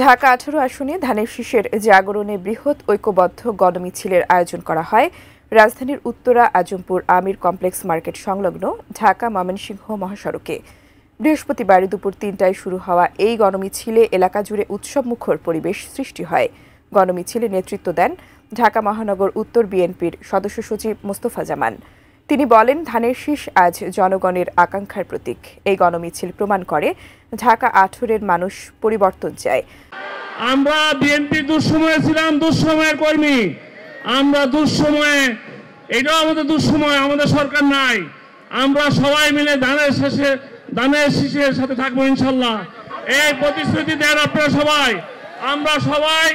ঢাকা ১৮ আসনে ধানের শীষের জাগরণে বৃহৎ ঐক্যবদ্ধ গণমিছিলের আয়োজন করা হয় রাজধানীর উত্তরা আজমপুর আমির কমপ্লেক্স মার্কেট সংলগ্ন ঢাকা ময়মনসিংহ মহাসড়কে। বৃহস্পতিবার দুপুর ৩টায় শুরু হওয়া এই গণমিছিলে এলাকা জুড়ে উৎসবমুখর পরিবেশ সৃষ্টি হয়। গণমিছিলে নেতৃত্ব দেন ঢাকা মহানগর উত্তর বিএনপির সদস্য সচিব মোস্তফা জামান। তিনি বলেন, ধানের শীষ আজ জনগণের আকাঙ্ক্ষার প্রতীক। এই গণমিছিল প্রমাণ করে ঢাকা ১৮-এর মানুষ পরিবর্তন চায়। আমরা বিএনপি দুঃসময়ে ছিলাম, দুঃসময়ের কর্মী। আমরা দুঃসময়ে, এটাও আমাদের দুঃসময়, আমাদের সরকার নাই। আমরা সবাই মিলে ধানের শীষের সাথে থাকবো ইনশাল্লাহ। এই প্রতিশ্রুতি দেন আপনারা সবাই। আমরা সবাই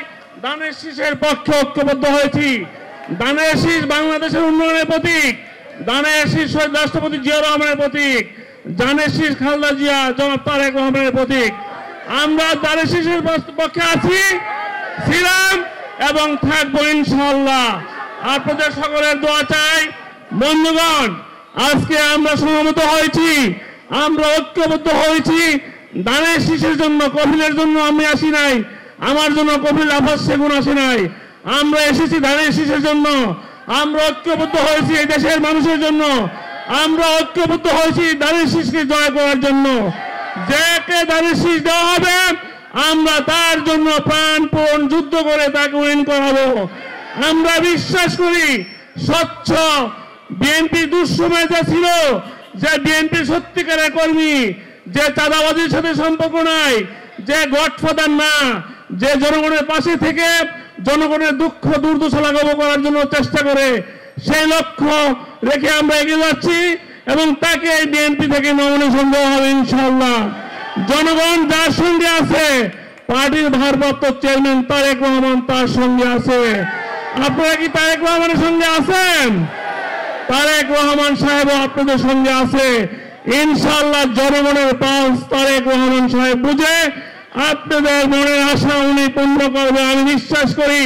ধানের শীষের পক্ষে ঐক্যবদ্ধ হয়েছি। ধানের শীষ বাংলাদেশের উন্নয়নের প্রতীক। ধানের শীষ শহীদ রাষ্ট্রপতি জিয়াউর রহমানের প্রতীক। ধানের শীষ খালেদা জিয়া জনাব তারেক রহমানের প্রতীক। আমরা ধানের শীষের পক্ষে আছি, ছিলাম এবং থাকবো ইনশাআল্লাহ। আপনাদের সকলের দোয়া চাই। বন্ধুগণ, আজকে আমরা সমবেত হয়েছি, আমরা ঐক্যবদ্ধ হয়েছি ধানের শীষের জন্য। কফিলের জন্য আমি আসি নাই, আমার জন্য কফিল আফাজ সেগুন আসি নাই। আমরা এসেছি ধানের শীষের জন্য। আমরা ঐক্যবদ্ধ হয়েছি এই দেশের মানুষের জন্য। আমরা ঐক্যবদ্ধ হয়েছি ধানের শীষকে জয় করার জন্য। যাকে ধানের শীষ দেওয়া হবে, আমরা তার জন্য প্রাণপণ যুদ্ধ করে তাকে উইন করাবো। আমরা বিশ্বাস করি স্বচ্ছ বিএনপি দুঃসময় যা ছিল, যে বিএনপি সত্যিকারের কর্মী, যে চাঁদাবাজির সাথে সম্পর্ক নাই, যে গডফাদার না, যে জনগণের পাশে থেকে জনগণের দুঃখ দুর্দশা লাঘব করার জন্য চেষ্টা করে, সেই লক্ষ্য রেখে আমরা এগিয়ে যাচ্ছি এবং তাকে এই বিএনপি থেকে নমিনেশন দেওয়া হবে ইনশাআল্লাহ। জনগণ যার সঙ্গে আছে, পার্টির ভারপ্রাপ্ত চেয়ারম্যান তারেক রহমান তার সঙ্গে আছে। আপনারা কি তারেক রহমানের সঙ্গে আছেন? তারেক রহমান সাহেব আপনাদের সঙ্গে আছে ইনশাআল্লাহ। জনগণের পালস তারেক রহমান সাহেব বুঝে আপনাদের মনের আশা উনি পূর্ণ করবে, আমি বিশ্বাস করি।